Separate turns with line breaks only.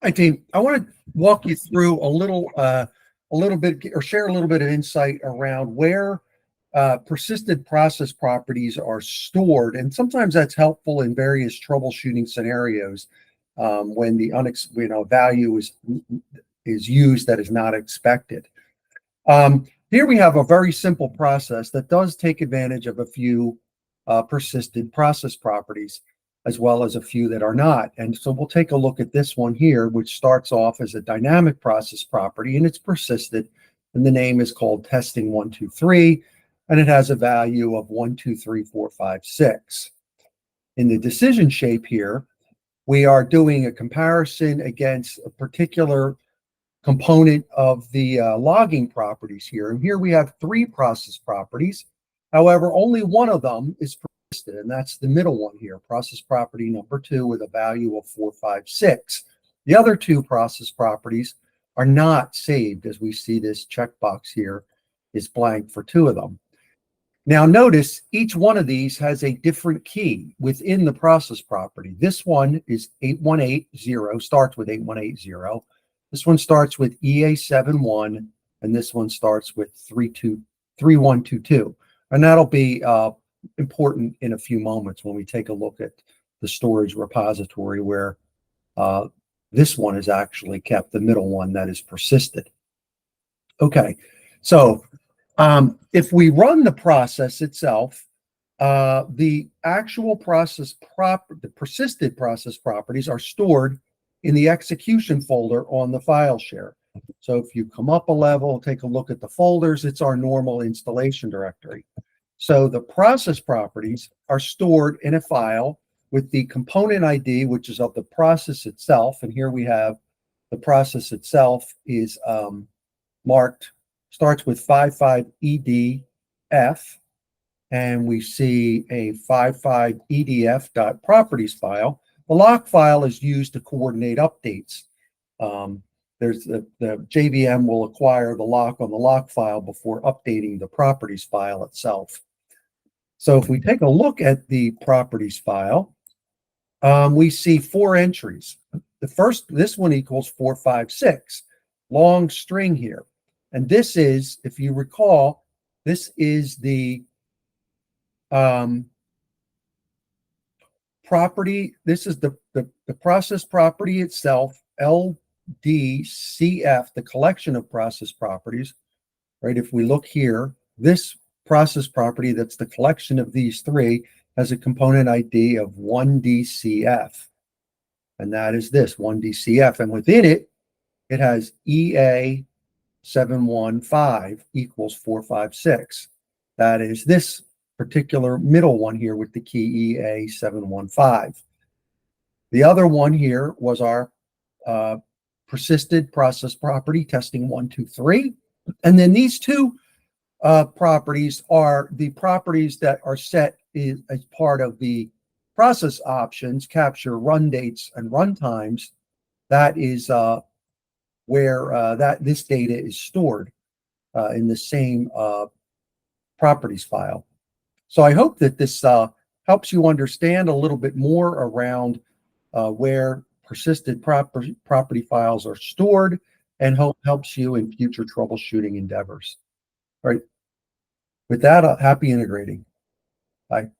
Hi, team. I want to walk you through a little bit, or share a little bit of insight around where persisted process properties are stored, and sometimes that's helpful in various troubleshooting scenarios when the value is used that is not expected. Here we have a very simple process that does take advantage of a few persisted process properties, as well as a few that are not. And so we'll take a look at this one here, which starts off as a dynamic process property, and it's persisted. And the name is called testing 123, and it has a value of 1, 2, 3, 4, 5, 6. In the decision shape here, we are doing a comparison against a particular component of the logging properties here. And here we have 3 process properties. However, only one of them is persisted, and that's the middle one here, process property number 2 with a value of 4, 5, 6. The other 2 process properties are not saved, as we see this checkbox here is blank for 2 of them. Now notice each one of these has a different key within the process property. This one is 8180, starts with 8180. This one starts with EA71, and this one starts with 3122. And that'll be important in a few moments when we take a look at the storage repository where this one is actually kept, the middle one that is persisted. Okay, so if we run the process itself, the actual the persisted process properties are stored in the execution folder on the file share. So if you come up a level, take a look at the folders, it's our normal installation directory. So the process properties are stored in a file with the component ID, which is of the process itself. And here we have the process itself is marked, starts with 55EDF, and we see a 55EDF.properties file. The lock file is used to coordinate updates. There's the JVM will acquire the lock on the lock file before updating the properties file itself. So if we take a look at the properties file, we see 4 entries. This one equals 456, long string here. And this is, if you recall, this is the property. This is the process property itself, LDCF, the collection of process properties, right? If we look here, this process property that's the collection of these 3 has a component ID of 1DCF. And that is this 1DCF. And within it, it has EA715 equals 456. That is this particular middle one here with the key EA715. The other one here was our persisted process property testing 123. And then these 2 properties are the properties that are set as part of the process options, capture run dates and run times. That is where this data is stored in the same properties file. So I hope that this helps you understand a little bit more around where persisted property files are stored, and helps you in future troubleshooting endeavors. All right. With that, happy integrating. Bye.